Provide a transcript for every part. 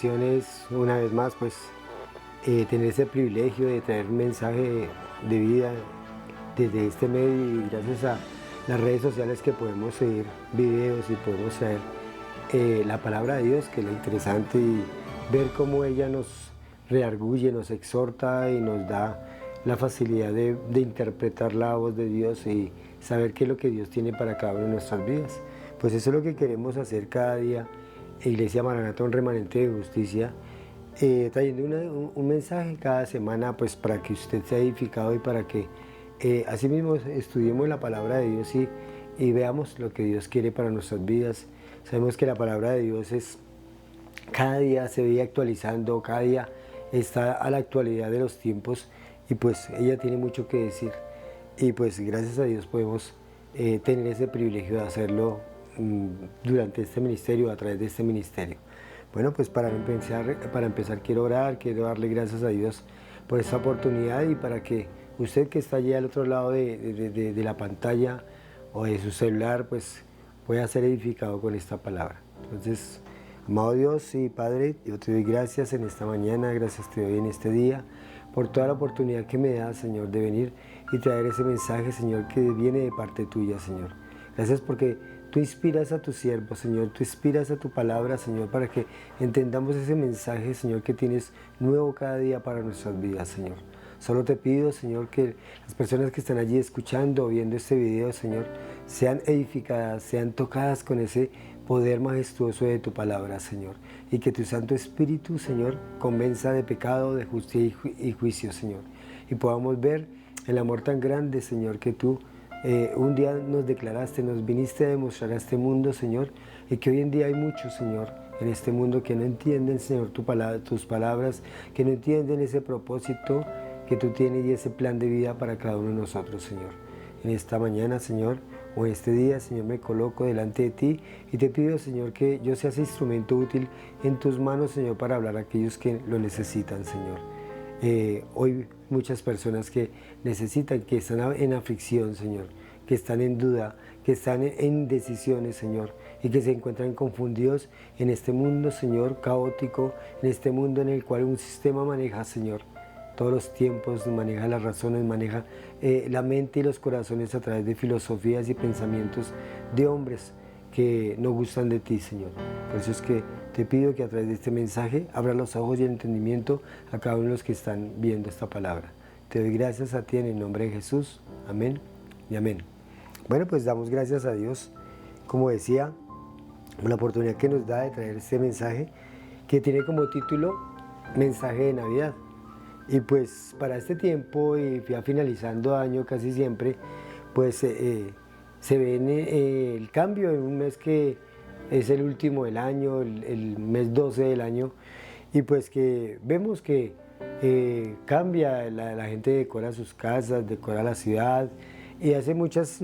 bendición es, una vez más, pues, tener ese privilegio de traer un mensaje de vida desde este medio, y gracias a las redes sociales que podemos seguir videos y podemos traer la palabra de Dios, que es lo interesante, y ver cómo ella nos redarguye, nos exhorta y nos da la facilidad de interpretar la voz de Dios y saber qué es lo que Dios tiene para cada una de nuestras vidas. Pues eso es lo que queremos hacer cada día, Iglesia Maranata, un remanente de justicia, trayendo un mensaje cada semana, pues para que usted sea edificado y para que asimismo estudiemos la palabra de Dios y veamos lo que Dios quiere para nuestras vidas. Sabemos que la palabra de Dios es, cada día se viene actualizando, cada día está a la actualidad de los tiempos, y pues ella tiene mucho que decir, y pues gracias a Dios podemos tener ese privilegio de hacerlo durante este ministerio, a través de este ministerio. Bueno, pues para empezar quiero orar, quiero darle gracias a Dios por esta oportunidad, y para que usted que está allí al otro lado de la pantalla o de su celular, pues pueda ser edificado con esta palabra. Entonces, amado Dios y Padre, yo te doy gracias en esta mañana, gracias te doy en este día, por toda la oportunidad que me das, Señor, de venir y traer ese mensaje, Señor, que viene de parte tuya, Señor. Gracias porque tú inspiras a tu siervo, Señor, tú inspiras a tu palabra, Señor, para que entendamos ese mensaje, Señor, que tienes nuevo cada día para nuestras vidas, Señor. Solo te pido, Señor, que las personas que están allí escuchando o viendo este video, Señor, sean edificadas, sean tocadas con ese poder majestuoso de tu palabra, Señor. Y que tu Santo Espíritu, Señor, convenza de pecado, de justicia y juicio, Señor. Y podamos ver el amor tan grande, Señor, que tú un día nos declaraste, nos viniste a demostrar a este mundo, Señor. Y que hoy en día hay muchos, Señor, en este mundo que no entienden, Señor, tus palabras, que no entienden ese propósito que tú tienes y ese plan de vida para cada uno de nosotros, Señor. En esta mañana, Señor, o en este día, Señor, me coloco delante de ti y te pido, Señor, que yo sea ese instrumento útil en tus manos, Señor, para hablar a aquellos que lo necesitan, Señor. Hoy muchas personas que necesitan, que están en aflicción, Señor, que están en duda, que están en decisiones, Señor, y que se encuentran confundidos en este mundo, Señor, caótico, en este mundo en el cual un sistema maneja, Señor, todos los tiempos, maneja las razones, maneja la mente y los corazones a través de filosofías y pensamientos de hombres que no gustan de ti, Señor. Por eso es que te pido que a través de este mensaje abra los ojos y el entendimiento a cada uno de los que están viendo esta palabra. Te doy gracias a ti en el nombre de Jesús. Amén y amén. Bueno, pues damos gracias a Dios, como decía, por la oportunidad que nos da de traer este mensaje, que tiene como título Mensaje de Navidad. Y pues para este tiempo, y ya finalizando año casi siempre, pues se ve el cambio en un mes que es el último del año, el mes 12 del año, y pues que vemos que cambia, la gente decora sus casas, decora la ciudad y hace muchas,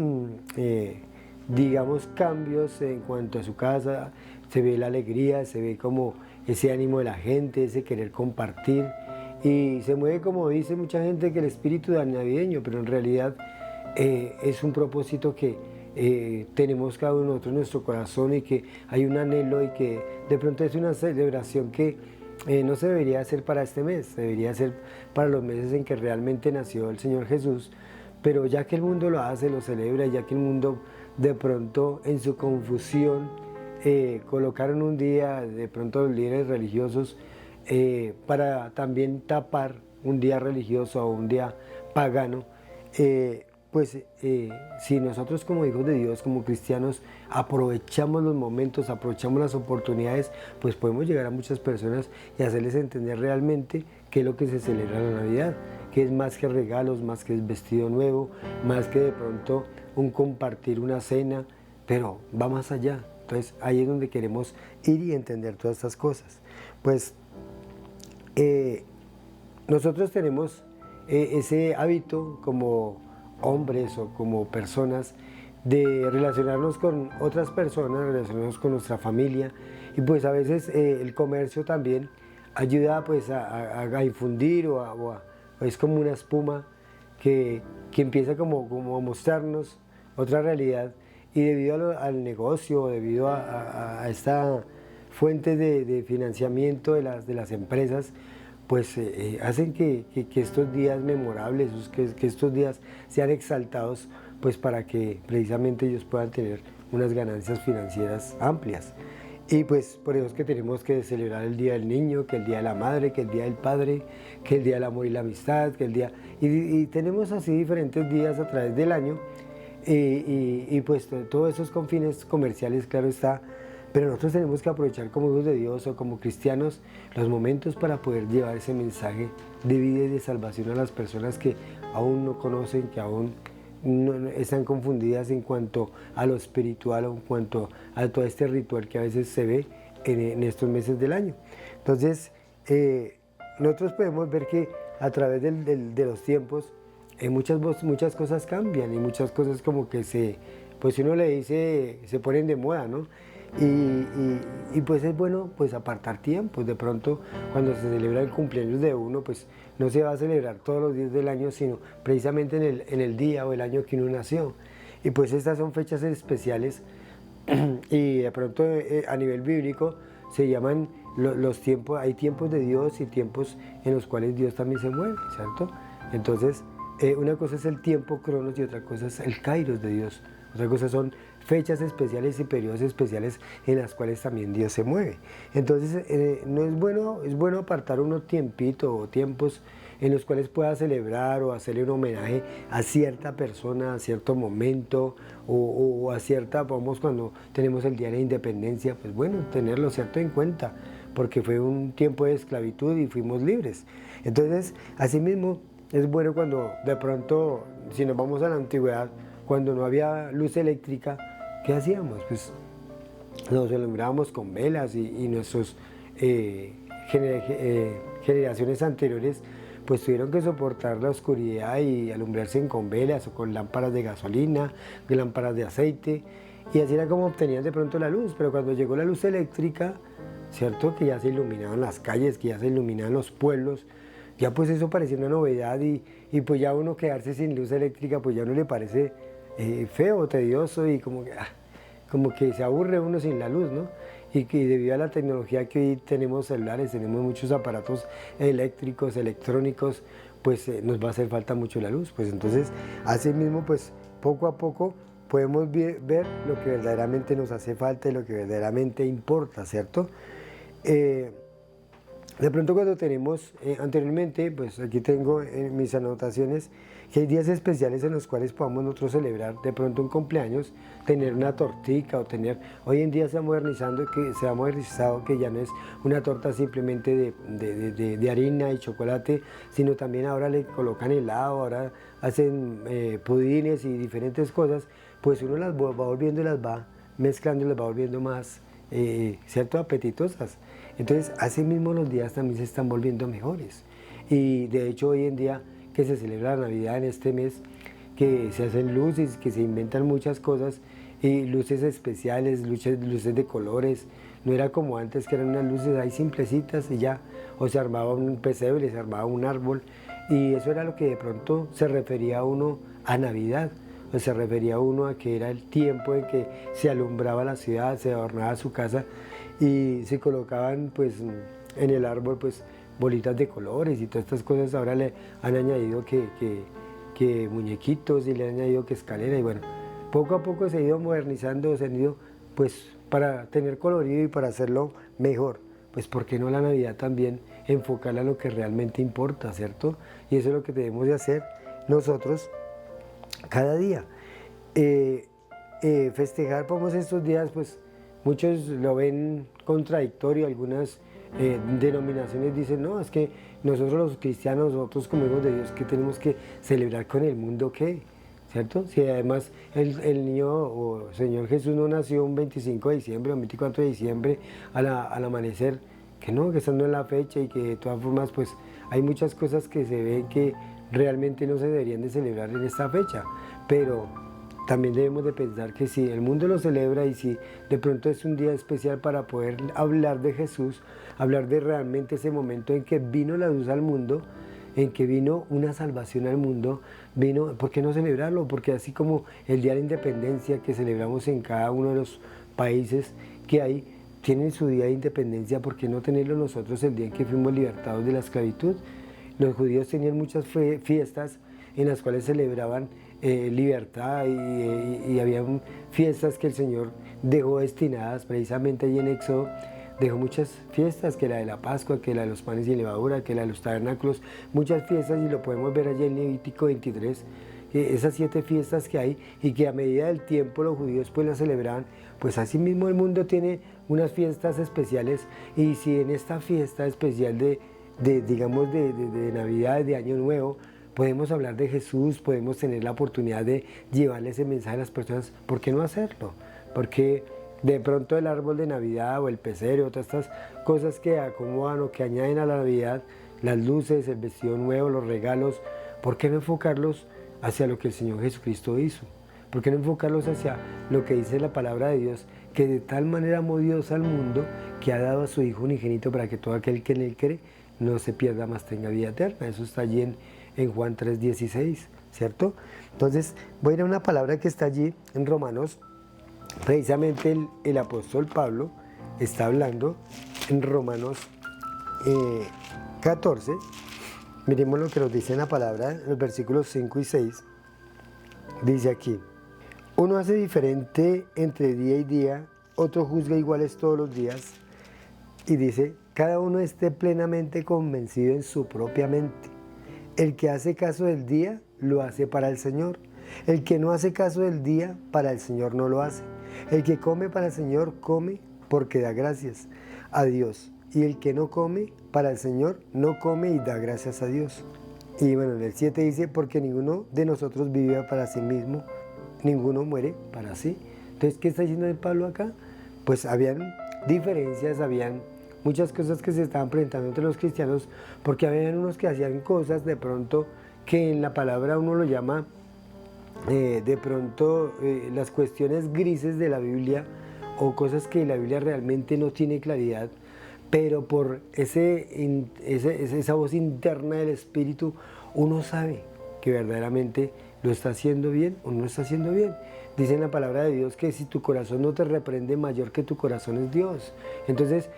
digamos, cambios en cuanto a su casa. Se ve la alegría, se ve como ese ánimo de la gente, ese querer compartir. Y se mueve, como dice mucha gente, que el espíritu navideño, pero en realidad es un propósito que tenemos cada uno de nosotros en nuestro corazón, y que hay un anhelo, y que de pronto es una celebración que no se debería hacer para este mes, debería ser para los meses en que realmente nació el Señor Jesús. Pero ya que el mundo lo hace, lo celebra, ya que el mundo de pronto en su confusión colocaron un día, de pronto los líderes religiosos, para también tapar un día religioso o un día pagano, si nosotros como hijos de Dios, como cristianos, aprovechamos los momentos, aprovechamos las oportunidades, pues podemos llegar a muchas personas y hacerles entender realmente qué es lo que se celebra en la Navidad, que es más que regalos, más que el vestido nuevo, más que de pronto un compartir una cena, pero va más allá. Entonces ahí es donde queremos ir y entender todas estas cosas. Pues nosotros tenemos ese hábito como hombres o como personas de relacionarnos con otras personas, relacionarnos con nuestra familia, y pues a veces el comercio también ayuda pues a infundir o es como una espuma que empieza como a mostrarnos otra realidad, y debido al negocio, debido a esta fuentes de financiamiento de las empresas, pues hacen que estos días memorables, que estos días sean exaltados, pues para que precisamente ellos puedan tener unas ganancias financieras amplias. Y pues por eso es que tenemos que celebrar el Día del Niño, que el Día de la Madre, que el Día del Padre, que el Día del Amor y la Amistad, que el día... Y tenemos así diferentes días a través del año, y pues todos esos con fines comerciales, claro está, pero nosotros tenemos que aprovechar como hijos de Dios o como cristianos los momentos para poder llevar ese mensaje de vida y de salvación a las personas que aún no conocen, que aún no están confundidas en cuanto a lo espiritual o en cuanto a todo este ritual que a veces se ve en estos meses del año. Entonces, nosotros podemos ver que a través de los tiempos muchas cosas cambian y muchas cosas como que pues si uno le dice, se ponen de moda, ¿no? Y pues es bueno pues apartar tiempos. De pronto cuando se celebra el cumpleaños de uno, pues no se va a celebrar todos los días del año, sino precisamente en el día o el año que uno nació. Y pues estas son fechas especiales y de pronto a nivel bíblico se llaman los tiempos, hay tiempos de Dios y tiempos en los cuales Dios también se mueve, ¿cierto? Entonces una cosa es el tiempo cronos y otra cosa es el kairos de Dios. Otra cosa son fechas especiales y periodos especiales en las cuales también Dios se mueve. Entonces, no es bueno apartar unos tiempitos o tiempos en los cuales pueda celebrar o hacerle un homenaje a cierta persona, a cierto momento o a cierta, vamos, cuando tenemos el Día de la Independencia, pues bueno, tenerlo cierto en cuenta, porque fue un tiempo de esclavitud y fuimos libres. Entonces, asimismo, es bueno cuando de pronto, si nos vamos a la antigüedad, cuando no había luz eléctrica, ¿qué hacíamos? Pues nos alumbrábamos con velas y nuestras generaciones anteriores pues tuvieron que soportar la oscuridad y alumbrarse con velas o con lámparas de gasolina, de lámparas de aceite, y así era como obtenían de pronto la luz. Pero cuando llegó la luz eléctrica, ¿cierto? Que ya se iluminaban las calles, que ya se iluminaban los pueblos, ya pues eso parecía una novedad y pues ya uno quedarse sin luz eléctrica pues ya no le parece feo, tedioso y como que se aburre uno sin la luz, ¿no? Y que debido a la tecnología que hoy tenemos celulares, tenemos muchos aparatos eléctricos, electrónicos, pues nos va a hacer falta mucho la luz. Pues entonces, así mismo, pues poco a poco podemos ver lo que verdaderamente nos hace falta y lo que verdaderamente importa, ¿cierto? De pronto cuando tenemos anteriormente, pues aquí tengo en mis anotaciones que hay días especiales en los cuales podamos nosotros celebrar de pronto un cumpleaños, tener una tortica o tener, hoy en día se ha modernizado que ya no es una torta simplemente de harina y chocolate, sino también ahora le colocan helado, ahora hacen pudines y diferentes cosas, pues uno las va volviendo y las va mezclando y las va volviendo más, ¿cierto?, apetitosas. Entonces, así mismo los días también se están volviendo mejores. Y de hecho hoy en día que se celebra la Navidad en este mes, que se hacen luces, que se inventan muchas cosas, y luces especiales, luces de colores. No era como antes que eran unas luces ahí simplecitas y ya, o se armaba un pesebre, se armaba un árbol, y eso era lo que de pronto se refería a uno a Navidad. O se refería a uno a que era el tiempo en que se alumbraba la ciudad, se adornaba su casa y se colocaban pues en el árbol pues bolitas de colores y todas estas cosas. Ahora le han añadido que muñequitos y le han añadido que escalera, y bueno, poco a poco se ha ido modernizando, se han ido pues para tener colorido y para hacerlo mejor. Pues ¿por qué no la Navidad también enfocarla a lo que realmente importa, ¿cierto? Y eso es lo que debemos de hacer nosotros cada día. Festejar, pues estos días, pues muchos lo ven contradictorio, algunas denominaciones dicen, no, es que nosotros los cristianos, nosotros como hijos de Dios, que tenemos que celebrar con el mundo, ¿qué? ¿Cierto? Si además el niño o Señor Jesús no nació un 25 de diciembre o un 24 de diciembre al amanecer, que no, que esa no es la fecha y que de todas formas pues hay muchas cosas que se ven que realmente no se deberían de celebrar en esta fecha, pero también debemos de pensar que si el mundo lo celebra y si de pronto es un día especial para poder hablar de Jesús, hablar de realmente ese momento en que vino la luz al mundo, en que vino una salvación al mundo, ¿por qué no celebrarlo? Porque así como el Día de la Independencia que celebramos en cada uno de los países que hay, tienen su día de independencia, ¿por qué no tenerlo nosotros el día en que fuimos libertados de la esclavitud? Los judíos tenían muchas fiestas en las cuales celebraban libertad y había fiestas que el Señor dejó destinadas precisamente allí en Éxodo. Dejó muchas fiestas, que la de la Pascua, que la de los panes sin levadura, que la de los tabernáculos, muchas fiestas, y lo podemos ver allí en Levítico 23, esas 7 fiestas que hay y que a medida del tiempo los judíos pues las celebraban. Pues así mismo el mundo tiene unas fiestas especiales, y si en esta fiesta especial digamos de Navidad, de Año Nuevo, podemos hablar de Jesús, podemos tener la oportunidad de llevarle ese mensaje a las personas, ¿por qué no hacerlo? Porque de pronto el árbol de Navidad o el pesebre, todas estas cosas que acomodan o que añaden a la Navidad, las luces, el vestido nuevo, los regalos, ¿por qué no enfocarlos hacia lo que el Señor Jesucristo hizo? ¿Por qué no enfocarlos hacia lo que dice la palabra de Dios? Que de tal manera amó Dios al mundo que ha dado a su Hijo unigénito para que todo aquel que en él cree no se pierda, mas tenga vida eterna. Eso está allí en Juan 3:16, ¿cierto? Entonces voy a ir a una palabra que está allí en Romanos. Precisamente el apóstol Pablo está hablando en Romanos 14. Miremos lo que nos dice en la palabra, en los versículos 5 y 6. Dice aquí: uno hace diferente entre día y día, otro juzga iguales todos los días. Y dice: cada uno esté plenamente convencido en su propia mente. El que hace caso del día, lo hace para el Señor. El que no hace caso del día, para el Señor no lo hace. El que come para el Señor, come porque da gracias a Dios. Y el que no come para el Señor, no come y da gracias a Dios. Y bueno, en el 7 dice: porque ninguno de nosotros vive para sí mismo, ninguno muere para sí. Entonces, ¿qué está diciendo el Pablo acá? Pues habían diferencias, habían muchas cosas que se estaban presentando entre los cristianos, porque habían unos que hacían cosas de pronto que en la palabra uno lo llama de pronto las cuestiones grises de la Biblia, o cosas que la Biblia realmente no tiene claridad, pero por esa voz interna del Espíritu uno sabe que verdaderamente lo está haciendo bien o no lo está haciendo bien. Dice en la palabra de Dios que si tu corazón no te reprende, mayor que tu corazón es Dios. Entonces,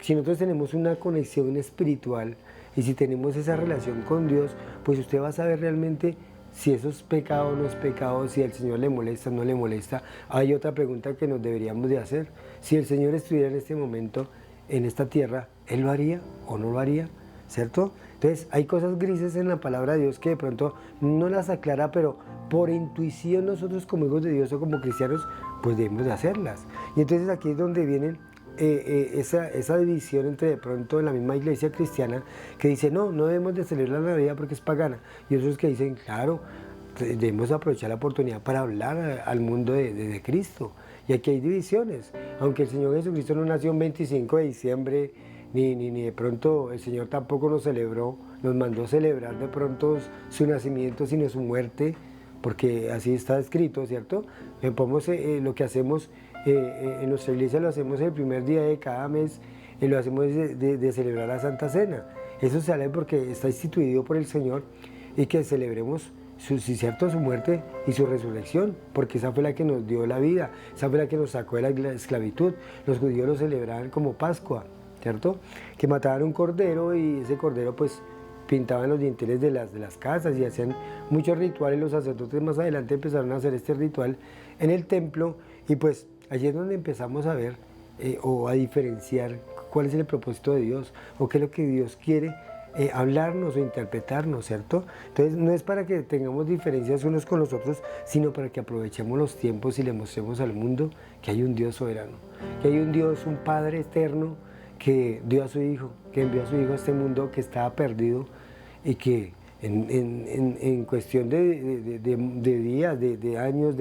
si nosotros tenemos una conexión espiritual y si tenemos esa relación con Dios, pues usted va a saber realmente si eso es pecado o no es pecado, si al Señor le molesta o no le molesta. Hay otra pregunta que nos deberíamos de hacer: si el Señor estuviera en este momento en esta tierra, ¿Él lo haría o no lo haría? ¿Cierto? Entonces hay cosas grises en la palabra de Dios que de pronto no las aclara, pero por intuición nosotros como hijos de Dios o como cristianos pues debemos de hacerlas. Y entonces aquí es donde viene esa división entre de pronto en la misma iglesia cristiana, que dice no debemos de celebrar la Navidad porque es pagana, y otros que dicen claro, debemos aprovechar la oportunidad para hablar al mundo de Cristo. Y aquí hay divisiones, aunque el Señor Jesucristo no nació el 25 de diciembre, ni de pronto el Señor tampoco nos celebró, nos mandó celebrar de pronto su nacimiento, sino su muerte, porque así está escrito, ¿cierto? Lo que hacemos en nuestra iglesia lo hacemos el primer día de cada mes, lo hacemos de celebrar la Santa Cena. Eso sale porque está instituido por el Señor, y que celebremos su muerte y su resurrección, porque esa fue la que nos dio la vida, esa fue la que nos sacó de la esclavitud. Los judíos lo celebraban como Pascua, ¿cierto? Que mataban un cordero, y ese cordero pues pintaban los dinteles de las casas y hacían muchos rituales. Los sacerdotes más adelante empezaron a hacer este ritual en el templo, y pues allí es donde empezamos a ver o a diferenciar cuál es el propósito de Dios, o qué es lo que Dios quiere hablarnos o interpretarnos, ¿cierto? Entonces no es para que tengamos diferencias unos con los otros, sino para que aprovechemos los tiempos y le mostremos al mundo que hay un Dios soberano, que hay un Dios, un Padre eterno, que dio a su Hijo, que envió a su Hijo a este mundo que estaba perdido, y que en cuestión de días, de años,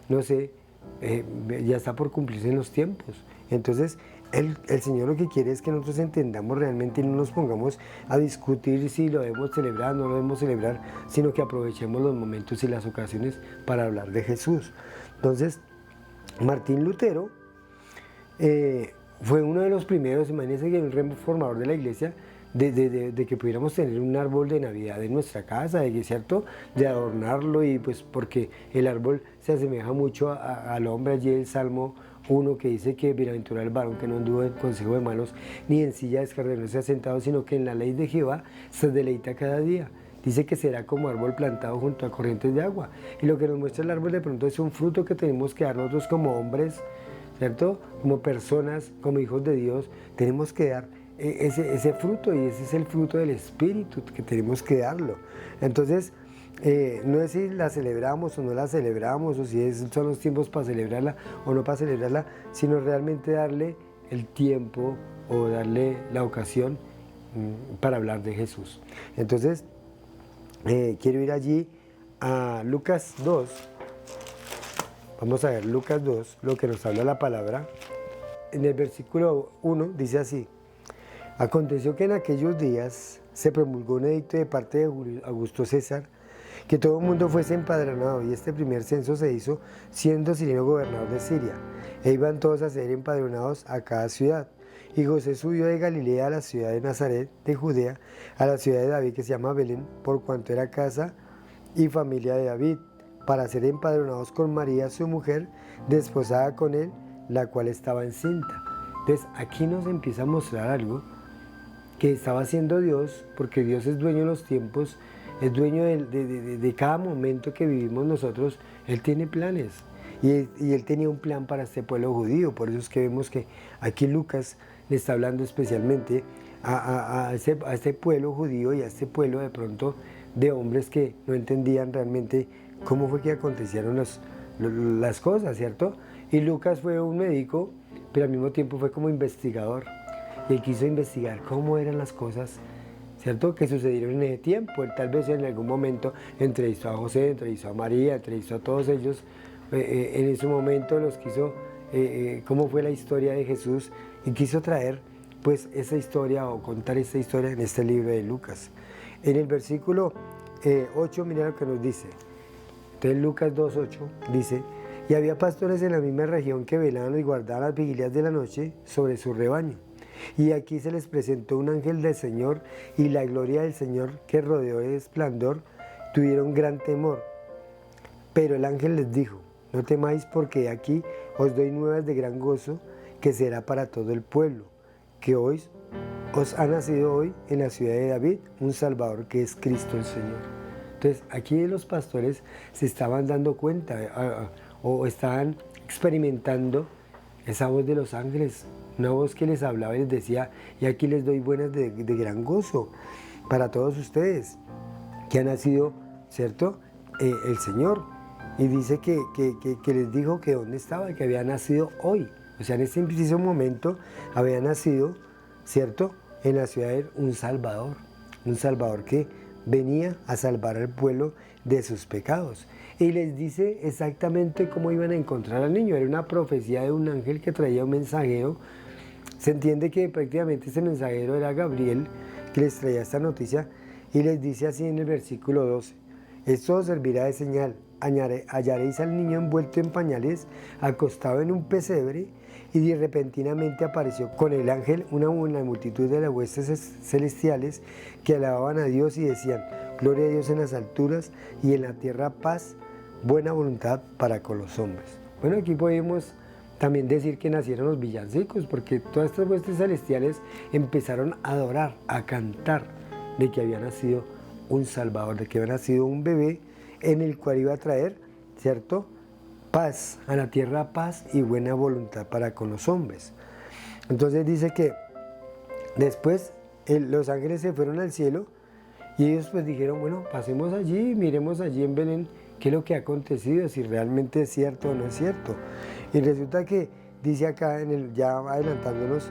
no sé, ya está por cumplirse en los tiempos. Entonces el Señor lo que quiere es que nosotros entendamos realmente y no nos pongamos a discutir si lo debemos celebrar o no lo debemos celebrar, sino que aprovechemos los momentos y las ocasiones para hablar de Jesús. Entonces, Martín Lutero fue uno de los primeros, imagínense, que el reformador de la iglesia, de que pudiéramos tener un árbol de Navidad en nuestra casa, ¿cierto? De adornarlo, y pues porque el árbol se asemeja mucho al hombre. Allí el Salmo 1 que dice que bienaventurado el varón que no anduvo en consejo de malos, ni en silla de escarnecedores se ha sentado, sino que en la ley de Jehová se deleita cada día. Dice que será como árbol plantado junto a corrientes de agua. Y lo que nos muestra el árbol de pronto es un fruto que tenemos que dar nosotros como hombres, ¿cierto? Como personas, como hijos de Dios, tenemos que dar ese fruto, y ese es el fruto del Espíritu que tenemos que darlo. Entonces, no es si la celebramos o no la celebramos, o si son los tiempos para celebrarla o no para celebrarla, sino realmente darle el tiempo o darle la ocasión para hablar de Jesús. Entonces, quiero ir allí a Lucas 2. Vamos a ver Lucas 2, lo que nos habla la palabra. En el versículo 1 dice así: aconteció que en aquellos días se promulgó un edicto de parte de Augusto César, que todo el mundo fuese empadronado, y este primer censo se hizo siendo Cirenio gobernador de Siria, e iban todos a ser empadronados a cada ciudad. Y José subió de Galilea a la ciudad de Nazaret, de Judea, a la ciudad de David que se llama Belén, por cuanto era casa y familia de David, para ser empadronados con María su mujer, desposada con él, la cual estaba encinta. Entonces aquí nos empieza a mostrar algo que estaba haciendo Dios, porque Dios es dueño de los tiempos, es dueño de cada momento que vivimos nosotros. Él tiene planes, y Él tenía un plan para este pueblo judío. Por eso es que vemos que aquí Lucas le está hablando especialmente a este pueblo judío, y a este pueblo de pronto de hombres que no entendían realmente cómo fue que acontecieron las cosas, ¿cierto? Y Lucas fue un médico, pero al mismo tiempo fue como investigador, y él quiso investigar cómo eran las cosas, ¿cierto?, que sucedieron en ese tiempo. Él tal vez en algún momento entrevistó a José, entrevistó a María, entrevistó a todos ellos, en ese momento los quiso, cómo fue la historia de Jesús, y quiso traer pues esa historia, o contar esta historia en este libro de Lucas. En el versículo 8, mira lo que nos dice. Entonces Lucas 2:8 dice: y había pastores en la misma región que velaban y guardaban las vigilias de la noche sobre su rebaño. Y aquí se les presentó un ángel del Señor, y la gloria del Señor, que rodeó de esplendor, tuvieron gran temor. Pero el ángel les dijo: no temáis, porque aquí os doy nuevas de gran gozo, que será para todo el pueblo, que hoy os ha nacido hoy en la ciudad de David un Salvador, que es Cristo el Señor. Entonces aquí los pastores se estaban dando cuenta, o estaban experimentando esa voz de los ángeles, una voz que les hablaba y les decía: y aquí les doy buenas de gran gozo para todos ustedes, que ha nacido, ¿cierto?, el Señor. Y dice que les dijo que dónde estaba, que había nacido hoy. O sea, en ese preciso momento había nacido, ¿cierto?, en la ciudad de un Salvador que venía a salvar al pueblo de sus pecados. Y les dice exactamente cómo iban a encontrar al niño. Era una profecía de un ángel que traía un mensajero. Se entiende que prácticamente ese mensajero era Gabriel, que les traía esta noticia, y les dice así en el versículo 12: esto os servirá de señal, hallaréis al niño envuelto en pañales, acostado en un pesebre. Y repentinamente apareció con el ángel una multitud de las huestes celestiales, que alababan a Dios y decían: gloria a Dios en las alturas, y en la tierra paz, buena voluntad para con los hombres. Bueno, aquí podemos también decir que nacieron los villancicos, porque todas estas huestes celestiales empezaron a adorar, a cantar de que había nacido un Salvador, de que había nacido un bebé en el cual iba a traer, ¿cierto?, paz, a la tierra paz y buena voluntad para con los hombres. Entonces dice que después los ángeles se fueron al cielo, y ellos pues dijeron: bueno, pasemos allí, miremos allí en Belén qué es lo que ha acontecido, si realmente es cierto o no es cierto. Y resulta que dice acá, ya adelantándonos,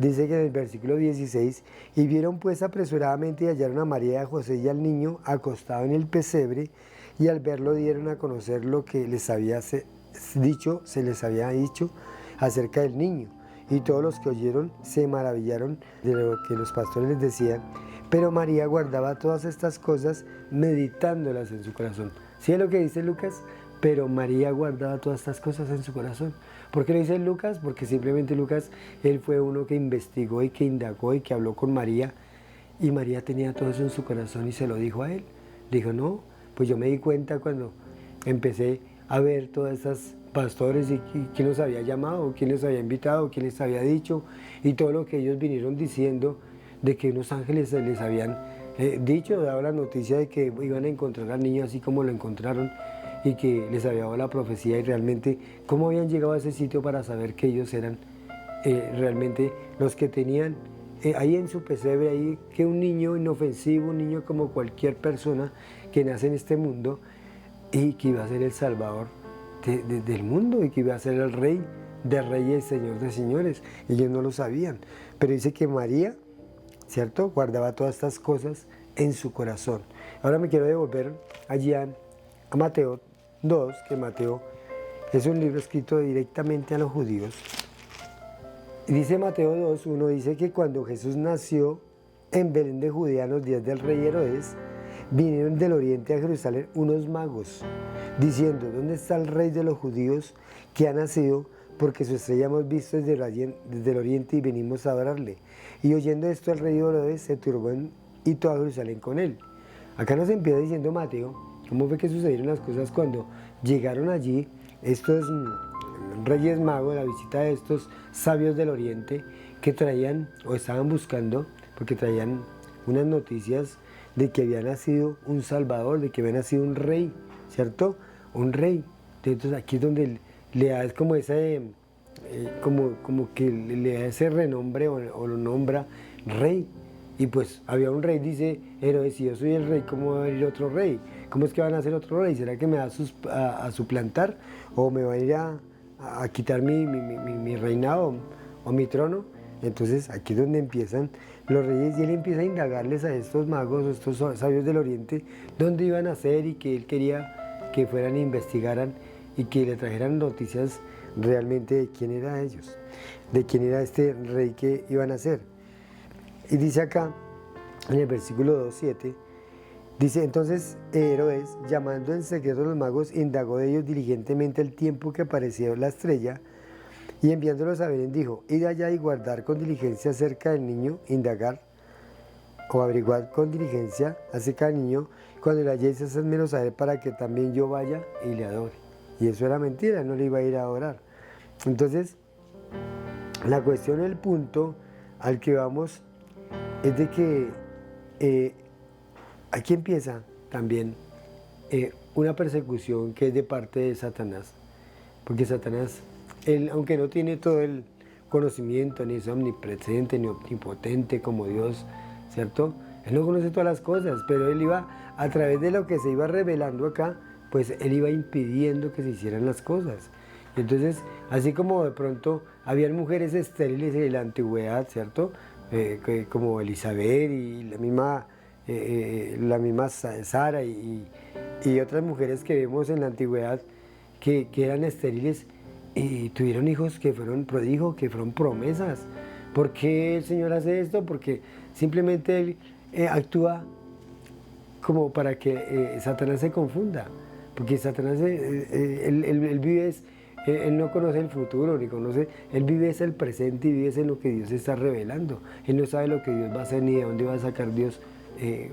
dice que en el versículo 16: y vieron pues apresuradamente y hallaron a María y a José y al niño acostado en el pesebre, y al verlo dieron a conocer lo que se les había dicho acerca del niño. Y todos los que oyeron se maravillaron de lo que los pastores les decían. Pero María guardaba todas estas cosas, meditándolas en su corazón. ¿Sí es lo que dice Lucas? Pero María guardaba todas estas cosas en su corazón. ¿Por qué lo dice Lucas? Porque simplemente Lucas, él fue uno que investigó y que indagó y que habló con María. Y María tenía todo eso en su corazón y se lo dijo a él. Dijo: no, pues yo me di cuenta cuando empecé a ver todas estas pastores y quién los había llamado, quién les había invitado, quién les había dicho, y todo lo que ellos vinieron diciendo de que unos ángeles les habían dicho, dado la noticia de que iban a encontrar al niño así como lo encontraron, y que les había dado la profecía, y realmente cómo habían llegado a ese sitio para saber que ellos eran realmente los que tenían ahí en su pesebre, ahí que un niño inofensivo, un niño como cualquier persona que nace en este mundo, y que iba a ser el Salvador del mundo, y que iba a ser el Rey de Reyes, Señor de Señores. Ellos no lo sabían, pero dice que María, ¿cierto?, guardaba todas estas cosas en su corazón. Ahora me quiero devolver allí a Mateo 2, que Mateo es un libro escrito directamente a los judíos. Y dice Mateo 2, 1, dice que cuando Jesús nació en Belén de Judea en los días del rey Herodes, vinieron del oriente a Jerusalén unos magos, diciendo: ¿dónde está el rey de los judíos que ha nacido? Porque su estrella hemos visto desde el oriente y venimos a adorarle. Y oyendo esto, el rey Herodes se turbó y toda Jerusalén con él. Acá nos empieza diciendo Mateo cómo fue que sucedieron las cosas cuando llegaron allí estos reyes magos, la visita de estos sabios del oriente, que traían o estaban buscando, porque traían unas noticias de que había nacido un Salvador, de que había nacido un rey, ¿cierto? Un rey. Entonces aquí es donde le da como ese, como que le da ese renombre o lo nombra rey. Y pues había un rey, dice Herodes: si yo soy el rey, ¿cómo va a venir otro rey? ¿Cómo es que van a ser otro rey? ¿Será que me va a suplantar? ¿O me va a ir a quitar mi reinado o mi trono? Entonces aquí es donde empiezan los reyes, y él empieza a indagarles a estos magos, a estos sabios del oriente, dónde iban a ser, y que él quería que fueran e investigaran y que le trajeran noticias realmente de quién era ellos, de quién era este rey que iban a ser. Y dice acá, en el versículo 2:7, dice: entonces Herodes, llamando en secreto a los magos, indagó de ellos diligentemente el tiempo que apareció la estrella, y enviándolos a Belén dijo: id allá y guardar con diligencia acerca del niño, indagar o averiguar con diligencia acerca del niño, cuando le halléis, hacedmelo saber para que también yo vaya y le adore. Y eso era mentira, no le iba a ir a adorar. Entonces, la cuestión, el punto al que vamos, es de que aquí empieza también una persecución que es de parte de Satanás, porque Satanás, él, aunque no tiene todo el conocimiento, ni es omnipresente, ni omnipotente como Dios, ¿cierto? Él no conoce todas las cosas, pero él iba, a través de lo que se iba revelando acá, pues él iba impidiendo que se hicieran las cosas. Y entonces, así como de pronto habían mujeres estériles en la antigüedad, ¿cierto?, como Elizabeth y la misma Sara y otras mujeres que vemos en la antigüedad que eran estériles y tuvieron hijos que fueron prodigios, que fueron promesas. ¿Por qué el Señor hace esto? Porque simplemente Él actúa como para que Satanás se confunda, porque Satanás, él vive, él no conoce el futuro, ni conoce, él vive es el presente y vive es en lo que Dios está revelando. Él no sabe lo que Dios va a hacer ni de dónde va a sacar Dios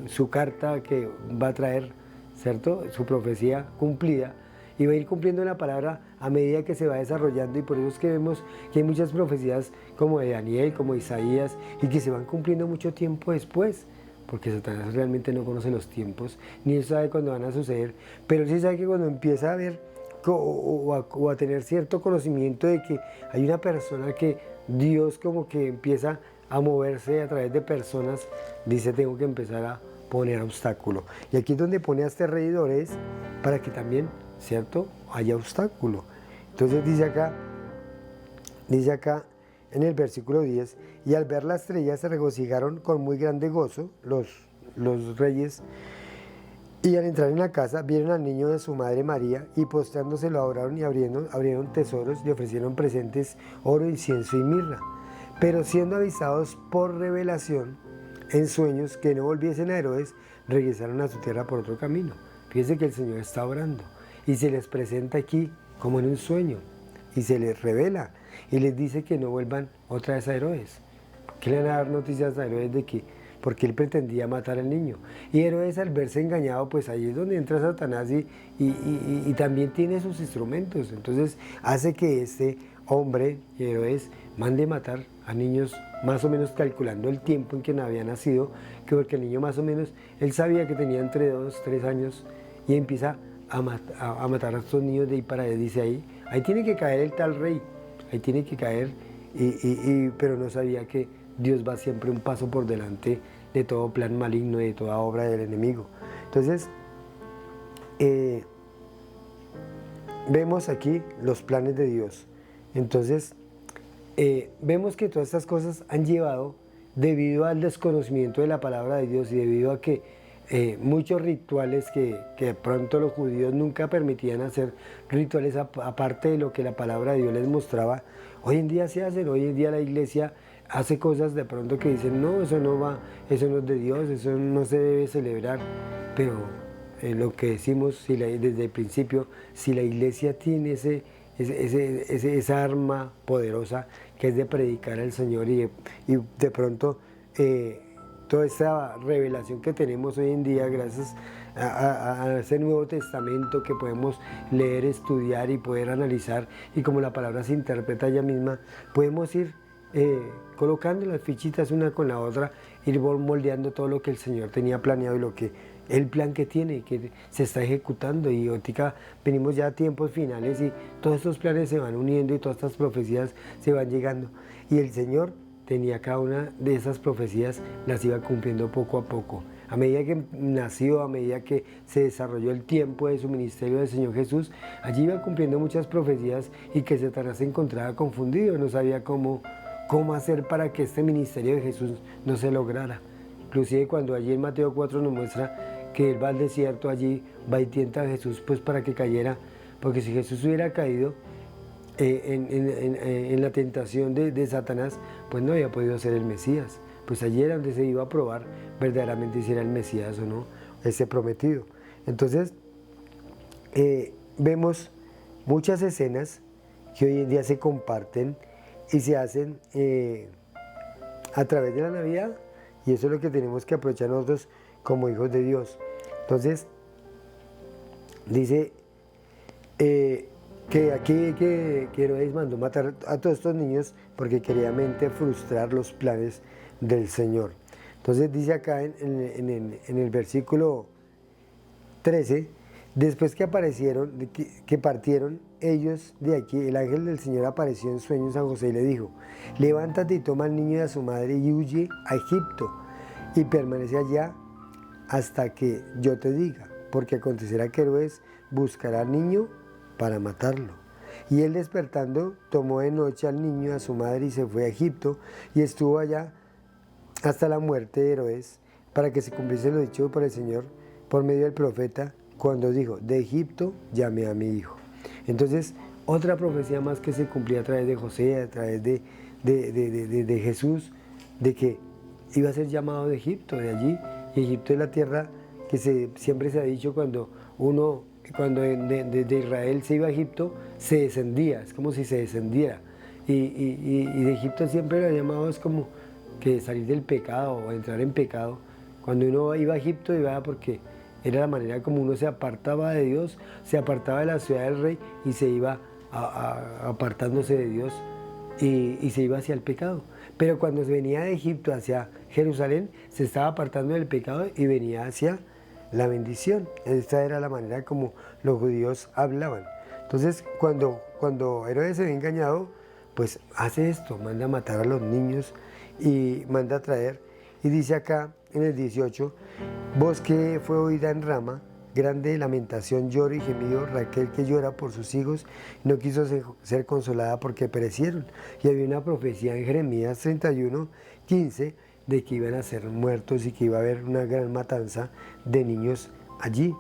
su carta que va a traer, ¿cierto?, su profecía cumplida, y va a ir cumpliendo la palabra a medida que se va desarrollando. Y por eso es que vemos que hay muchas profecías como de Daniel, como de Isaías, y que se van cumpliendo mucho tiempo después, porque Satanás realmente no conoce los tiempos, ni él sabe cuándo van a suceder, pero él sí sabe que cuando empieza a ver o a tener cierto conocimiento de que hay una persona que Dios como que empieza a moverse a través de personas, dice: tengo que empezar a poner obstáculo. Y aquí es donde pone a este rey Herodes para que también, ¿cierto?, haya obstáculo. Entonces dice acá en el versículo 10: y al ver la estrella se regocijaron con muy grande gozo los reyes, y al entrar en la casa vieron al niño de su madre María, y postrándose lo adoraron, y abrieron tesoros, y ofrecieron presentes, oro, incienso y mirra. Pero siendo avisados por revelación en sueños que no volviesen a Herodes, regresaron a su tierra por otro camino. Fíjense que el Señor está orando y se les presenta aquí como en un sueño, y se les revela y les dice que no vuelvan otra vez a Herodes. ¿Qué le van a dar noticias a Herodes de que? porque él pretendía matar al niño. Y Herodes, al verse engañado, pues ahí es donde entra Satanás y también tiene sus instrumentos. Entonces hace que este hombre, Herodes, mande matar a niños, más o menos calculando el tiempo en que no había nacido, que porque el niño más o menos, él sabía que tenía entre 2, 3 años, y empieza a matar a estos niños de ahí para allá. Dice ahí tiene que caer el tal rey, ahí tiene que caer, pero no sabía que Dios va siempre un paso por delante de todo plan maligno y de toda obra del enemigo. Entonces, vemos aquí los planes de Dios. Entonces, vemos que todas estas cosas han llevado, debido al desconocimiento de la palabra de Dios y debido a que muchos rituales que de pronto los judíos nunca permitían hacer, rituales aparte de lo que la palabra de Dios les mostraba, hoy en día se hacen. Hoy en día la iglesia hace cosas de pronto que dicen, no, eso no va, eso no es de Dios, eso no se debe celebrar. Pero lo que decimos desde el principio, si la iglesia tiene esa arma poderosa que es de predicar al Señor y de pronto toda esta revelación que tenemos hoy en día gracias a ese Nuevo Testamento que podemos leer, estudiar y poder analizar, y como la palabra se interpreta ella misma, podemos ir colocando las fichitas una con la otra, ir moldeando todo lo que el Señor tenía planeado y el plan que tiene, que se está ejecutando. Y ahorita venimos ya a tiempos finales y todos estos planes se van uniendo y todas estas profecías se van llegando. Y el Señor tenía cada una de esas profecías, las iba cumpliendo poco a poco. A medida que nació, a medida que se desarrolló el tiempo de su ministerio del Señor Jesús, allí iba cumpliendo muchas profecías y que Satanás se encontraba confundido, no sabía cómo hacer para que este ministerio de Jesús no se lograra. Inclusive cuando allí en Mateo 4 nos muestra que él va al desierto, allí va y tienta a Jesús pues para que cayera, porque si Jesús hubiera caído en la tentación de Satanás, pues no había podido ser el Mesías. Pues allí era donde se iba a probar verdaderamente si era el Mesías o no, ese prometido. Entonces, vemos muchas escenas que hoy en día se comparten y se hacen a través de la Navidad, y eso es lo que tenemos que aprovechar nosotros como hijos de Dios. Entonces, dice que aquí que Herodes mandó matar a todos estos niños porque quería frustrar los planes del Señor. Entonces dice acá en el versículo 13, después que partieron ellos de aquí, el ángel del Señor apareció en sueños a José y le dijo, levántate y toma al niño y a su madre y huye a Egipto y permanece allá hasta que yo te diga, porque acontecerá que Herodes buscará al niño para matarlo. Y él despertando tomó de noche al niño y a su madre y se fue a Egipto y estuvo allá hasta la muerte de Herodes, para que se cumpliese lo dicho por el Señor por medio del profeta cuando dijo, de Egipto llamé a mi hijo. Entonces, otra profecía más que se cumplía a través de José, a través de Jesús, de que iba a ser llamado de Egipto, de allí. Y Egipto es la tierra que siempre se ha dicho cuando de Israel se iba a Egipto, se descendía, es como si se descendiera. Y de Egipto siempre lo ha llamado, es como que salir del pecado o entrar en pecado. Cuando uno iba a Egipto, iba porque era la manera como uno se apartaba de Dios, se apartaba de la ciudad del rey y se iba apartándose de Dios y se iba hacia el pecado. Pero cuando se venía de Egipto hacia Jerusalén, se estaba apartando del pecado y venía hacia la bendición. Esta era la manera como los judíos hablaban. Entonces, cuando Herodes se ve engañado, pues hace esto, manda a matar a los niños y manda a traer. Y dice acá en el 18, voz que fue oída en Rama, grande lamentación, lloro y gemido, Raquel que llora por sus hijos, no quiso ser consolada porque perecieron. Y había una profecía en Jeremías 31, 15, de que iban a ser muertos y que iba a haber una gran matanza de niños allí.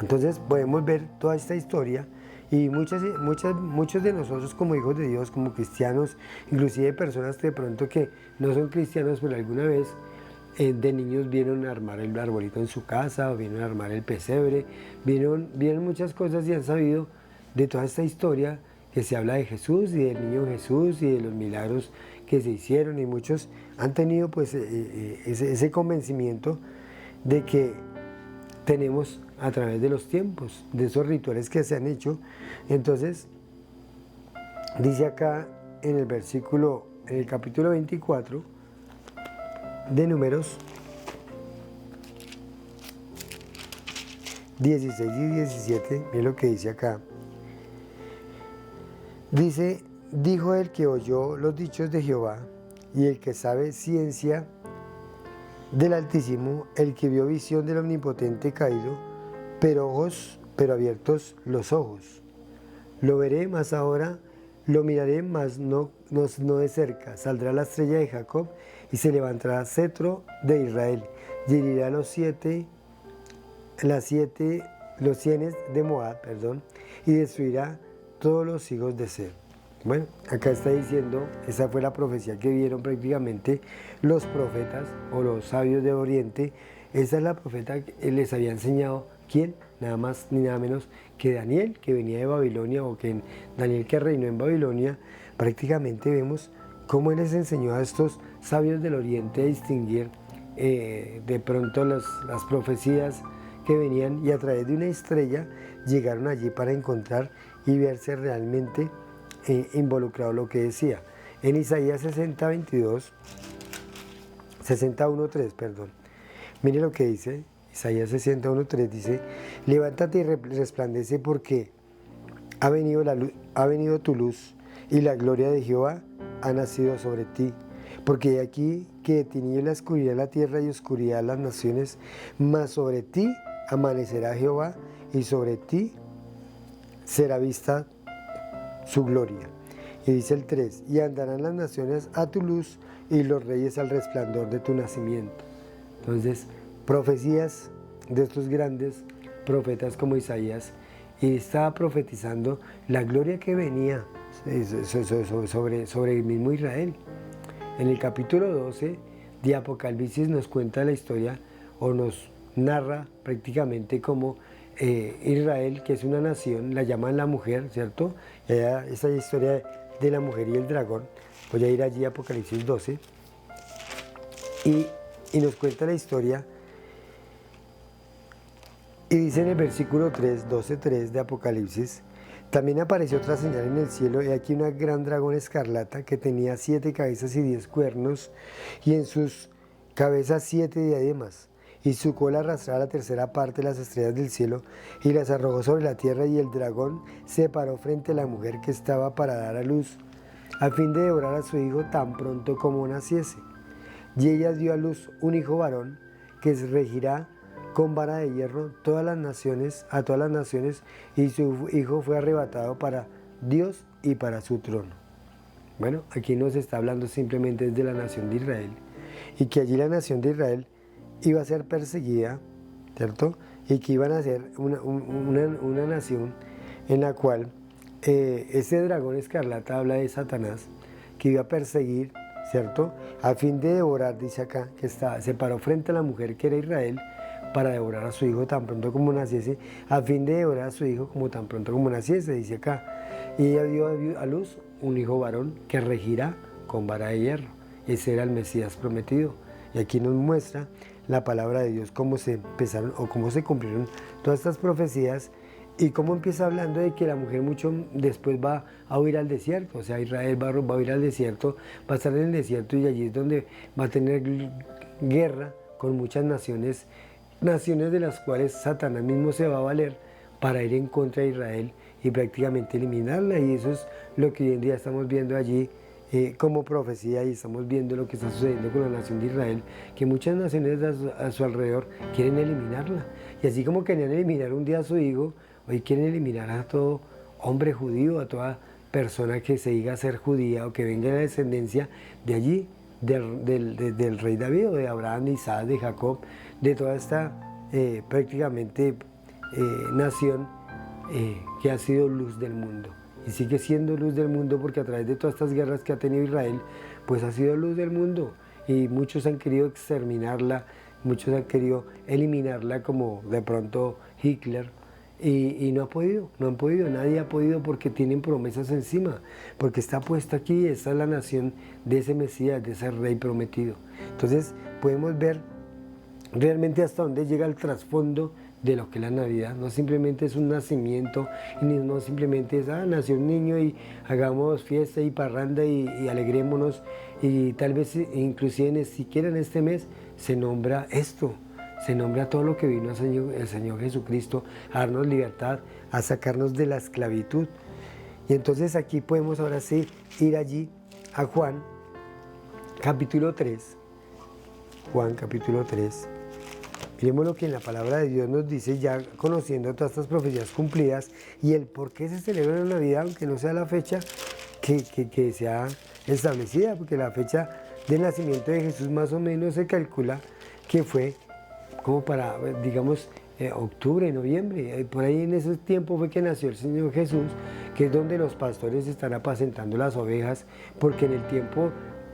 Entonces podemos ver toda esta historia y muchos de nosotros como hijos de Dios, como cristianos, inclusive personas de pronto que no son cristianos, pero alguna vez de niños vieron a armar el arbolito en su casa, o vieron a armar el pesebre, vieron muchas cosas y han sabido de toda esta historia que se habla de Jesús y del niño Jesús y de los milagros que se hicieron y muchos han tenido pues ese convencimiento de que tenemos a través de los tiempos, de esos rituales que se han hecho. Entonces, dice acá en el capítulo 24 de Números 16 y 17, miren lo que dice acá. Dice, dijo el que oyó los dichos de Jehová y el que sabe ciencia del Altísimo, el que vio visión del Omnipotente caído, pero abiertos los ojos. Lo veré, mas ahora lo miraré, mas no de cerca. Saldrá la estrella de Jacob y se levantará cetro de Israel y herirá los cienes de Moab, y destruirá todos los hijos de Ser. Bueno, acá está diciendo, esa fue la profecía que vieron prácticamente los profetas o los sabios de Oriente. Esa es la profeta que les había enseñado, ¿quién? Nada más ni nada menos que Daniel, que venía de Babilonia, o que Daniel que reinó en Babilonia. Prácticamente vemos cómo él les enseñó a estos sabios del Oriente a distinguir de pronto las profecías que venían, y a través de una estrella llegaron allí para encontrar y verse realmente involucrado lo que decía. En Isaías 61:3, mire lo que dice. Isaías 61:3 dice, levántate y resplandece, porque ha venido tu luz, y la gloria de Jehová ha nacido sobre ti. Porque he aquí que de tinieblas cubrirá la tierra y oscuridad las naciones, mas sobre ti amanecerá Jehová, y sobre ti será vista su gloria. Y dice el 3, y andarán las naciones a tu luz, y los reyes al resplandor de tu nacimiento. Entonces, profecías de estos grandes profetas como Isaías, y estaba profetizando la gloria que venía sobre el mismo Israel. En el capítulo 12 de Apocalipsis nos cuenta la historia, o nos narra prácticamente cómo Israel, que es una nación, la llaman la mujer, ¿cierto? Esa historia de la mujer y el dragón. Voy a ir allí a Apocalipsis 12 y nos cuenta la historia. Y dice en el versículo 12:3 de Apocalipsis, también apareció otra señal en el cielo, y aquí una gran dragón escarlata que tenía 7 cabezas y 10 cuernos, y en sus cabezas 7 diademas, y su cola arrastraba la tercera parte de las estrellas del cielo, y las arrojó sobre la tierra, y el dragón se paró frente a la mujer que estaba para dar a luz, a fin de devorar a su hijo tan pronto como naciese. Y ella dio a luz un hijo varón, que regirá con vara de hierro a todas las naciones, y su hijo fue arrebatado para Dios y para su trono. Bueno, aquí nos está hablando simplemente de la nación de Israel, y que allí la nación de Israel iba a ser perseguida, ¿cierto? Y que iban a ser una nación en la cual ese dragón escarlata habla de Satanás, que iba a perseguir, ¿cierto? A fin de devorar, dice acá, que se paró frente a la mujer que era Israel, para devorar a su hijo tan pronto como naciese, a fin de devorar a su hijo como tan pronto como naciese, dice acá. Y ella dio a luz un hijo varón que regirá con vara de hierro. Ese era el Mesías prometido. Y aquí nos muestra la palabra de Dios, cómo se empezaron o cómo se cumplieron todas estas profecías, y cómo empieza hablando de que la mujer mucho después va a huir al desierto. O sea, Israel va a huir al desierto, va a estar en el desierto, y allí es donde va a tener guerra con muchas naciones de las cuales Satanás mismo se va a valer para ir en contra de Israel y prácticamente eliminarla. Y eso es lo que hoy en día estamos viendo allí como profecía, y estamos viendo lo que está sucediendo con la nación de Israel, que muchas naciones a su alrededor quieren eliminarla. Y así como querían eliminar un día a su hijo, hoy quieren eliminar a todo hombre judío, a toda persona que se diga ser judía o que venga de la descendencia de allí, del rey David, o de Abraham, de Isaac, de Jacob, de toda esta prácticamente nación que ha sido luz del mundo, y sigue siendo luz del mundo, porque a través de todas estas guerras que ha tenido Israel, pues ha sido luz del mundo, y muchos han querido exterminarla, muchos han querido eliminarla, como de pronto Hitler y no han podido, nadie ha podido porque tienen promesas encima, porque está puesto aquí, esta es la nación de ese Mesías, de ese Rey prometido. Entonces podemos ver realmente hasta dónde llega el trasfondo de lo que es la Navidad. No simplemente es un nacimiento, y no simplemente es, nació un niño y hagamos fiesta y parranda y alegrémonos, y tal vez inclusive ni siquiera en este mes se nombra esto, se nombra todo lo que vino el Señor Jesucristo a darnos libertad, a sacarnos de la esclavitud. Y entonces aquí podemos ahora sí ir allí a Juan capítulo 3, Juan capítulo 3. Miremos lo que en la palabra de Dios nos dice, ya conociendo todas estas profecías cumplidas y el por qué se celebra la Navidad, aunque no sea la fecha que sea establecida, porque la fecha del nacimiento de Jesús más o menos se calcula que fue como para, digamos, octubre, noviembre. Por ahí en ese tiempo fue que nació el Señor Jesús, que es donde los pastores están apacentando las ovejas, porque en el tiempo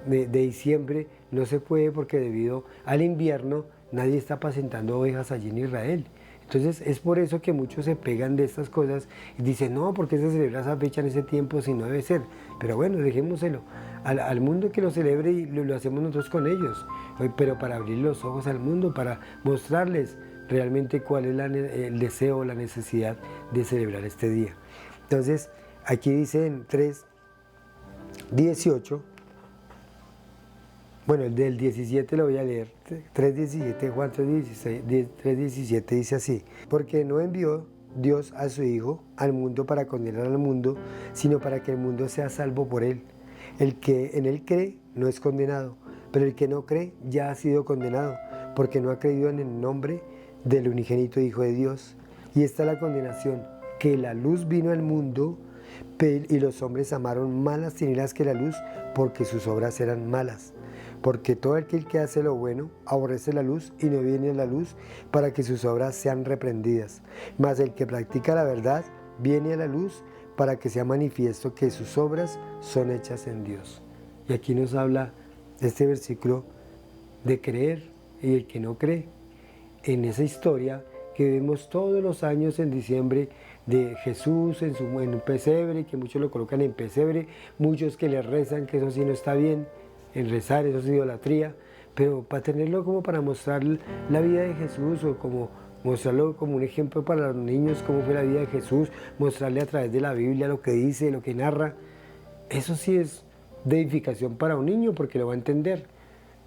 de diciembre no se puede, porque debido al invierno nadie está apacentando ovejas allí en Israel. Entonces es por eso que muchos se pegan de estas cosas y dicen, no, ¿por qué se celebra esa fecha en ese tiempo si no debe ser? Pero bueno, dejémoselo al mundo que lo celebre y lo hacemos nosotros con ellos, pero para abrir los ojos al mundo, para mostrarles realmente cuál es el deseo, la necesidad de celebrar este día. Entonces aquí dice en 3:18, bueno, el del 17 lo voy a leer, 3:17, Juan 3:17 dice así: porque no envió Dios a su Hijo al mundo para condenar al mundo, sino para que el mundo sea salvo por él. El que en él cree no es condenado, pero el que no cree ya ha sido condenado, porque no ha creído en el nombre del unigénito Hijo de Dios. Y esta es la condenación, que la luz vino al mundo, y los hombres amaron más las tinieblas que la luz, porque sus obras eran malas. Porque todo aquel que hace lo bueno aborrece la luz y no viene a la luz para que sus obras sean reprendidas. Mas el que practica la verdad viene a la luz para que sea manifiesto que sus obras son hechas en Dios. Y aquí nos habla este versículo de creer, y el que no cree. En esa historia que vemos todos los años en diciembre de Jesús en un pesebre, que muchos lo colocan en pesebre, muchos que le rezan, que eso sí no está bien, en rezar, eso es idolatría, pero para tenerlo como para mostrar la vida de Jesús, o como mostrarlo como un ejemplo para los niños, cómo fue la vida de Jesús, mostrarle a través de la Biblia lo que dice, lo que narra, eso sí es de edificación para un niño porque lo va a entender.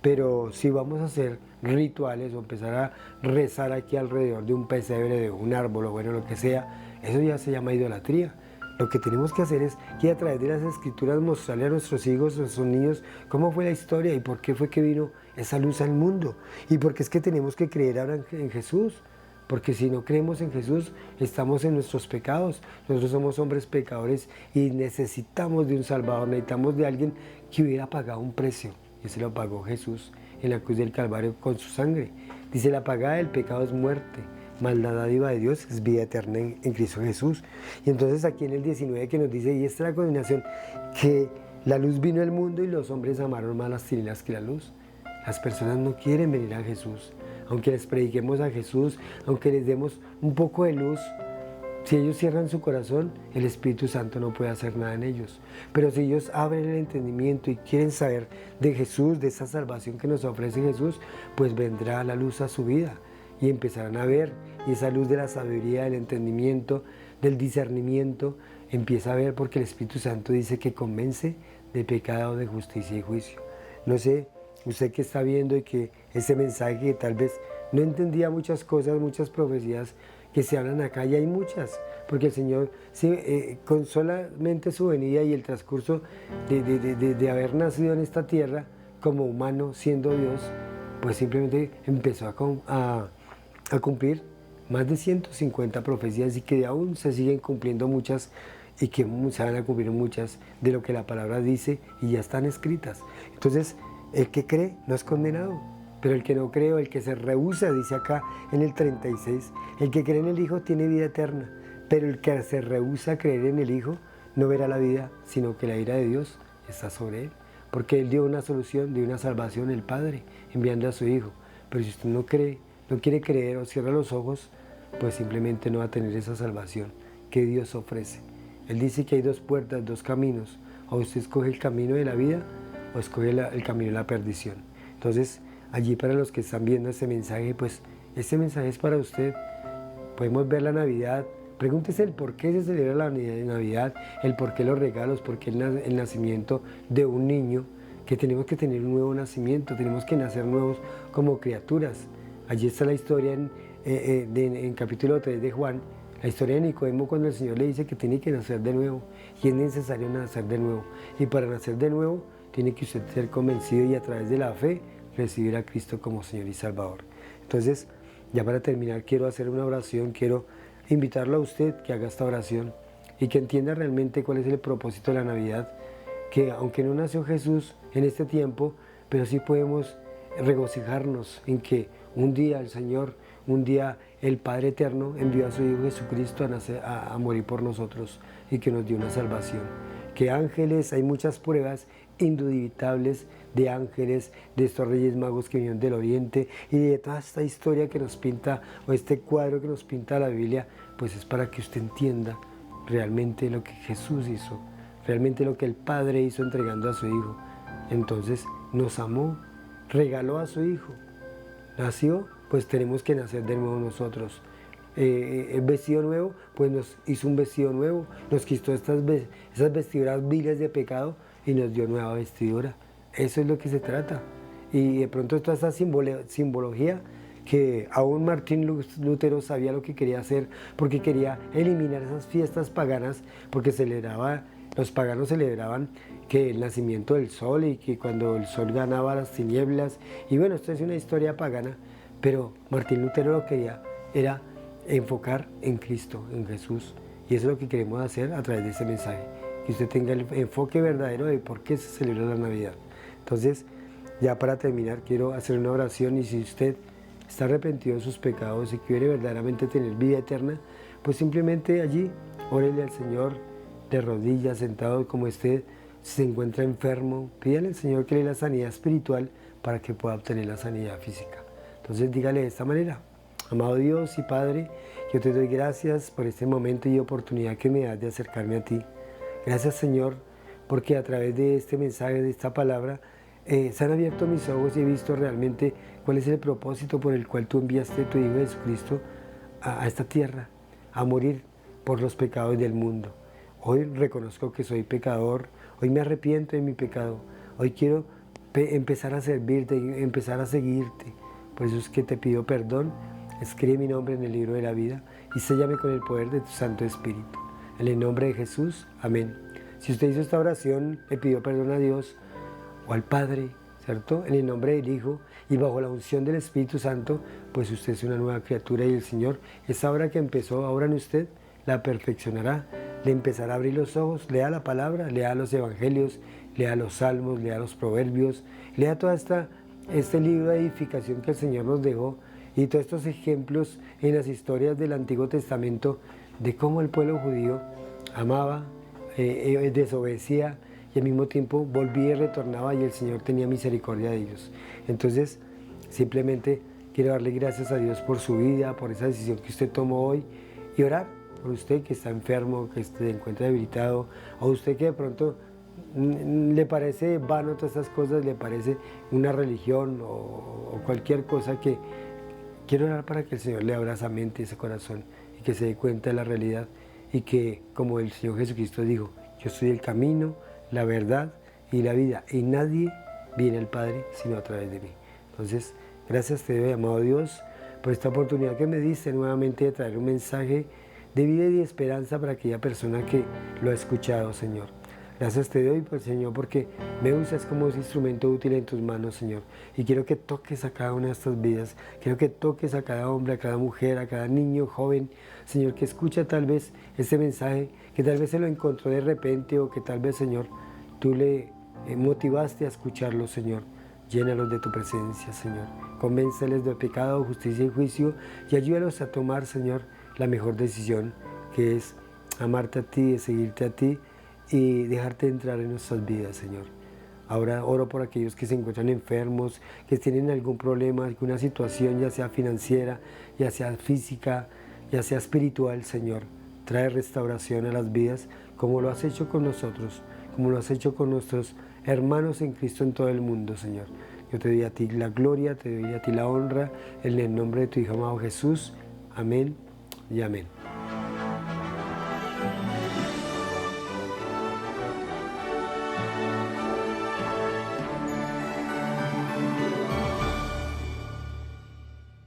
Pero si vamos a hacer rituales o empezar a rezar aquí alrededor de un pesebre, de un árbol o bueno, lo que sea, eso ya se llama idolatría. Lo que tenemos que hacer es que a través de las escrituras mostrarle a nuestros hijos, a nuestros niños, cómo fue la historia y por qué fue que vino esa luz al mundo. Y por qué es que tenemos que creer ahora en Jesús. Porque si no creemos en Jesús, estamos en nuestros pecados. Nosotros somos hombres pecadores y necesitamos de un Salvador, necesitamos de alguien que hubiera pagado un precio. Y se lo pagó Jesús en la cruz del Calvario con su sangre. Dice, la pagada del pecado es muerte, mas la dádiva de Dios es vida eterna en Cristo Jesús. Y entonces aquí en el 19 que nos dice, y esta es la condenación, que la luz vino al mundo y los hombres amaron más las tinieblas que la luz. Las personas no quieren venir a Jesús. Aunque les prediquemos a Jesús, aunque les demos un poco de luz, si ellos cierran su corazón, el Espíritu Santo no puede hacer nada en ellos. Pero si ellos abren el entendimiento y quieren saber de Jesús, de esa salvación que nos ofrece Jesús, pues vendrá la luz a su vida y empezarán a ver. Y esa luz de la sabiduría, del entendimiento, del discernimiento, empieza a ver, porque el Espíritu Santo dice que convence de pecado, de justicia y juicio. No sé, usted que está viendo y que ese mensaje que tal vez no entendía muchas cosas, muchas profecías que se hablan acá, y hay muchas, porque el Señor, con solamente su venida y el transcurso de haber nacido en esta tierra como humano, siendo Dios, pues simplemente empezó a cumplir más de 150 profecías, y que aún se siguen cumpliendo muchas, y que se van a cumplir muchas de lo que la palabra dice y ya están escritas. Entonces, el que cree no es condenado. Pero el que no cree, o el que se rehúsa, dice acá en el 36, el que cree en el Hijo tiene vida eterna, pero el que se rehúsa a creer en el Hijo no verá la vida, sino que la ira de Dios está sobre él. Porque Él dio una solución, dio una salvación, el Padre, enviando a su Hijo. Pero si usted no cree, no quiere creer o cierra los ojos, pues simplemente no va a tener esa salvación que Dios ofrece. Él dice que hay dos puertas, dos caminos. O usted escoge el camino de la vida o escoge el camino de la perdición. Entonces, allí para los que están viendo este mensaje, pues este mensaje es para usted. Podemos ver la Navidad. Pregúntese el por qué se celebra la Navidad, el por qué los regalos, por qué el nacimiento de un niño, que tenemos que tener un nuevo nacimiento, tenemos que nacer nuevos como criaturas. Allí está la historia en capítulo 3 de Juan, la historia de Nicodemo cuando el Señor le dice que tiene que nacer de nuevo y es necesario nacer de nuevo. Y para nacer de nuevo tiene que usted ser convencido y a través de la fe recibir a Cristo como Señor y Salvador. Entonces, ya para terminar, quiero hacer una oración, quiero invitarlo a usted que haga esta oración y que entienda realmente cuál es el propósito de la Navidad, que aunque no nació Jesús en este tiempo, pero sí podemos regocijarnos en que un día el Señor, un día el Padre Eterno envió a su Hijo Jesucristo a morir por nosotros y que nos dio una salvación. Que ángeles, hay muchas pruebas indubitables de ángeles, de estos reyes magos que vinieron del oriente y de toda esta historia que nos pinta, o este cuadro que nos pinta la Biblia, pues es para que usted entienda realmente lo que Jesús hizo, realmente lo que el Padre hizo entregando a su Hijo. Entonces nos amó, regaló a su Hijo, nació, pues tenemos que nacer de nuevo nosotros. El vestido nuevo, pues nos hizo un vestido nuevo, nos quitó esas vestiduras viles de pecado y nos dio nueva vestidura. Eso es lo que se trata. Y de pronto toda esta simbología que aún Martín Lutero sabía lo que quería hacer, porque quería eliminar esas fiestas paganas, porque los paganos celebraban que el nacimiento del sol y que cuando el sol ganaba las tinieblas, y bueno, esto es una historia pagana, pero Martín Lutero lo que quería era enfocar en Cristo, en Jesús, y eso es lo que queremos hacer a través de este mensaje, que usted tenga el enfoque verdadero de por qué se celebra la Navidad. Entonces, ya para terminar, quiero hacer una oración, y si usted está arrepentido de sus pecados y quiere verdaderamente tener vida eterna, pues simplemente allí, órele al Señor de rodillas, sentado como usted, si se encuentra enfermo, pídale al Señor que le dé la sanidad espiritual para que pueda obtener la sanidad física. Entonces dígale de esta manera: amado Dios y Padre, yo te doy gracias por este momento y oportunidad que me das de acercarme a ti. Gracias, Señor, porque a través de este mensaje, de esta palabra, se han abierto mis ojos y he visto realmente cuál es el propósito por el cual tú enviaste a tu Hijo Jesucristo a esta tierra, a morir por los pecados del mundo. Hoy reconozco que soy pecador, hoy me arrepiento de mi pecado, hoy quiero empezar a servirte, empezar a seguirte. Por eso es que te pido perdón, escribe mi nombre en el libro de la vida y séllame con el poder de tu Santo Espíritu. En el nombre de Jesús, amén. Si usted hizo esta oración, le pidió perdón a Dios o al Padre, ¿cierto? En el nombre del Hijo y bajo la unción del Espíritu Santo, pues usted es una nueva criatura y el Señor, esa obra que empezó ahora en usted, la perfeccionará, le empezará a abrir los ojos, lea la palabra, lea los evangelios, lea los salmos, lea los proverbios, lea toda este libro de edificación que el Señor nos dejó y todos estos ejemplos en las historias del Antiguo Testamento de cómo el pueblo judío amaba, desobedecía y al mismo tiempo volvía y retornaba y el Señor tenía misericordia de ellos. Entonces, simplemente quiero darle gracias a Dios por su vida, por esa decisión que usted tomó hoy y orar por usted que está enfermo, que se encuentra debilitado, o usted que de pronto le parece vano todas estas cosas, le parece una religión o cualquier cosa, que quiero orar para que el Señor le abra esa mente, ese corazón y que se dé cuenta de la realidad y que, como el Señor Jesucristo dijo, yo soy el camino, la verdad y la vida y nadie viene al Padre sino a través de mí. Entonces, gracias te doy, amado Dios, por esta oportunidad que me diste nuevamente de traer un mensaje de vida y de esperanza para aquella persona que lo ha escuchado, Señor. Gracias te doy, pues, Señor, porque me usas como un instrumento útil en tus manos, Señor. Y quiero que toques a cada una de estas vidas. Quiero que toques a cada hombre, a cada mujer, a cada niño, joven, Señor, que escucha tal vez este mensaje, que tal vez se lo encontró de repente o que tal vez, Señor, tú le motivaste a escucharlo, Señor. Llénalos de tu presencia, Señor. Convénceles de pecado, justicia y juicio y ayúdalos a tomar, Señor, la mejor decisión, que es amarte a ti, de seguirte a ti y dejarte entrar en nuestras vidas, Señor. Ahora oro por aquellos que se encuentran enfermos, que tienen algún problema, alguna situación, ya sea financiera, ya sea física, ya sea espiritual, Señor. Trae restauración a las vidas, como lo has hecho con nosotros, como lo has hecho con nuestros hermanos en Cristo en todo el mundo, Señor. Yo te doy a ti la gloria, te doy a ti la honra, en el nombre de tu Hijo amado Jesús. Amén y amén.